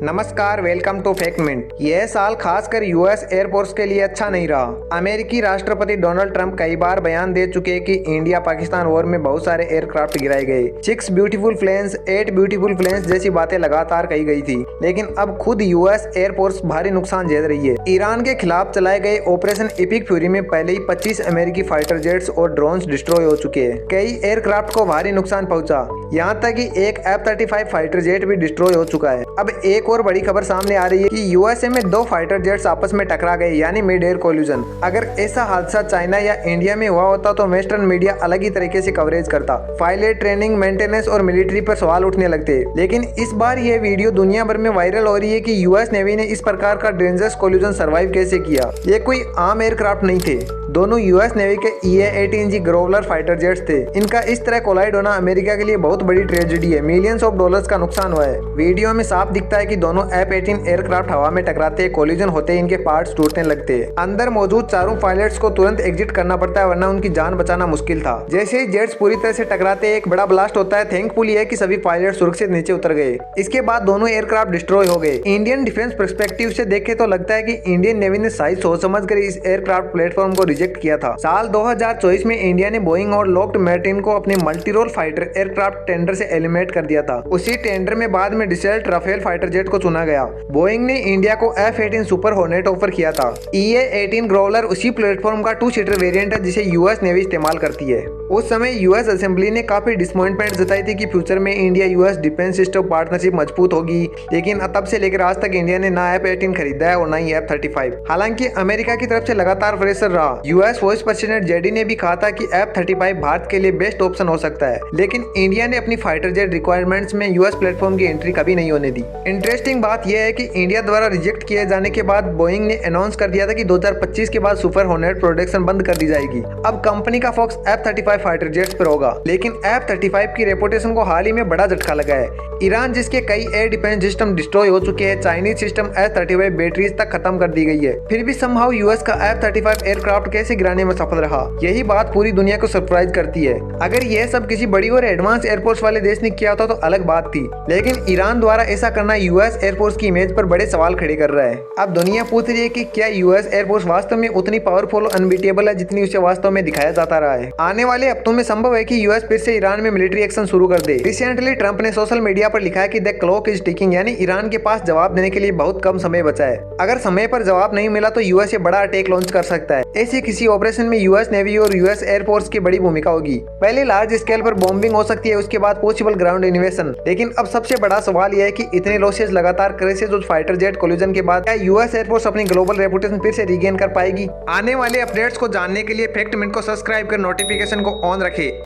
नमस्कार, welcome to fact minute. यह साल खासकर यूएस एयरफोर्स के लिए अच्छा नहीं रहा। अमेरिकी राष्ट्रपति डोनाल्ड ट्रंप कई बार बयान दे चुके हैं कि इंडिया पाकिस्तान वॉर में बहुत सारे एयरक्राफ्ट गिराए गए। 6 ब्यूटीफुल प्लेन्स, 8 ब्यूटीफुल प्लेन्स जैसी बातें लगातार कही गई थी, लेकिन अब खुद यूएस एयरफोर्स भारी नुकसान झेल रही है। ईरान के खिलाफ चलाए गए ऑपरेशन एपिक फ्यूरी में पहले ही 25 अमेरिकी फाइटर जेट्स और ड्रोन्स डिस्ट्रॉय हो चुके हैं। कई एयरक्राफ्ट को भारी नुकसान पहुंचा, यहाँ तक कि एक F-35 फाइटर जेट भी डिस्ट्रॉय हो चुका है। अब एक और बड़ी खबर सामने आ रही है कि यूएसए में 2 फाइटर जेट्स आपस में टकरा गए, यानी मिड एयर कोलिजन। अगर ऐसा हादसा चाइना या इंडिया में हुआ होता तो वेस्टर्न मीडिया अलग ही तरीके से कवरेज करता। पायलट ट्रेनिंग, मेंटेनेंस और मिलिट्री पर सवाल उठने लगते। लेकिन इस बार यह वीडियो दुनिया भर में वायरल हो रही है कि यूएस नेवी ने इस प्रकार का डेंजरस कोलिजन सर्वाइव कैसे किया। ये कोई आम एयरक्राफ्ट नहीं थे, दोनों यूएस नेवी के EA-18G ग्रोवलर फाइटर जेट्स थे। इनका इस तरह कोलाइड होना अमेरिका के लिए बहुत बड़ी ट्रेजेडी है। मिलियंस ऑफ डॉलर्स का नुकसान हुआ है। वीडियो में साफ दिखता है कि दोनों F-18 एयरक्राफ्ट हवा में टकराते हैं। कोलिजन होते ही इनके पार्ट्स टूटने लगते हैं। अंदर मौजूद चारों पायलट्स को तुरंत एग्जिट करना पड़ता है, वरना उनकी जान बचाना मुश्किल था। जैसे ही जेट्स पूरी तरह से टकराते एक बड़ा ब्लास्ट होता है। थैंकफुली है कि सभी पायलट सुरक्षित नीचे उतर गए। इसके बाद दोनों एयरक्राफ्ट डिस्ट्रॉय हो गए। इंडियन डिफेंस पर्सपेक्टिव से देखे तो लगता है कि इंडियन नेवी ने साइज सोच समझकर इस एयरक्राफ्ट प्लेटफॉर्म को रिजेक्ट किया था। साल 2024 में इंडिया ने बोइंग और लॉकहीड मार्टिन को अपने multi role fighter aircraft tender से एलिमिनेट कर दिया था। उसी टेंडर में बाद में डसल्ट राफेल फाइटर जेट को चुना गया। बोइंग ने इंडिया को F-18 सुपर हॉर्नेट ऑफर किया था। EA-18 ग्रोवलर उसी प्लेटफॉर्म का 2 सीटर वेरिएंट है जिसे यूएस नेवी इस्तेमाल करती है। उस समय यूएस असेंबली ने काफी डिसअपॉइंटमेंट जताई थी कि फ्यूचर में India US defence system partnership मजबूत होगी, लेकिन तब से लेकर आज तक इंडिया ने ना F-18 खरीदा है और ना ही F-35। हालांकि अमेरिका की तरफ से लगातार प्रेशर रहा। यूएस वाइस प्रेसिडेंट जेडी ने भी कहा था कि F-35 भारत के लिए बेस्ट ऑप्शन हो सकता है, लेकिन इंडिया ने अपनी फाइटर जेट रिक्वायरमेंट्स में यूएस प्लेटफॉर्म की एंट्री कभी नहीं होने दी। इंटरेस्टिंग बात यह है कि इंडिया द्वारा रिजेक्ट किए जाने के बाद बोइंग ने अनाउंस कर दिया था कि 2025 के बाद सुपर हॉर्नेट प्रोडक्शन बंद कर दी जाएगी। अब कंपनी का फोकस F-35 फाइटर जेट्स पर होगा, लेकिन F-35 की रेपुटेशन को हाल ही में बड़ा झटका लगा है। ईरान जिसके कई एयर डिफेंस सिस्टम डिस्ट्रॉय हो चुके हैं, चाइनीज सिस्टम F-35 बैटरीज तक खत्म कर दी गई है, फिर भी समहाउ यूएस का F-35 एयरक्राफ्ट कैसे गिराने में सफल रहा। यही बात पूरी दुनिया को सरप्राइज करती है। अगर यह सब किसी बड़ी और एडवांस एयरफोर्स वाले देश ने किया होता तो अलग बात थी, लेकिन ईरान द्वारा ऐसा करना यूएस एयरफोर्स की इमेज पर बड़े सवाल खड़े कर रहा है। अब दुनिया पूछ रही है कि क्या यूएस एयरफोर्स वास्तव में उतनी पावरफुल और अनबीटेबल है जितनी उसे वास्तव में दिखाया जाता रहा है। आने वाले हफ्तों में संभव है कि यूएस फिर से ईरान में मिलिट्री एक्शन शुरू कर दे। रिसेंटली ट्रंप ने सोशल मीडिया पर लिखा है कि द क्लॉक इज टिकिंग, यानी ईरान के पास जवाब देने के लिए बहुत कम समय बचा है। अगर समय पर जवाब नहीं मिला तो यूएस ये बड़ा अटैक लॉन्च कर सकता है। ऐसे किसी ऑपरेशन में यूएस नेवी और यूएस एयरफोर्स की बड़ी भूमिका होगी। पहले लार्ज स्केल पर बॉम्बिंग हो सकती है, उसके बाद पॉसिबल ग्राउंड इन्वेशन। लेकिन अब सबसे बड़ा सवाल यह है कि इतने लॉसेस, लगातार क्रैशेस और फाइटर जेट कोलिजन के बाद क्या यूएस एयरफोर्स अपनी ग्लोबल रेपुटेशन फिर से रीगेन कर पाएगी। आने वाले अपडेट्स को जानने के लिए फैक्ट मिनट को सब्सक्राइब कर नोटिफिकेशन को ऑन रखें।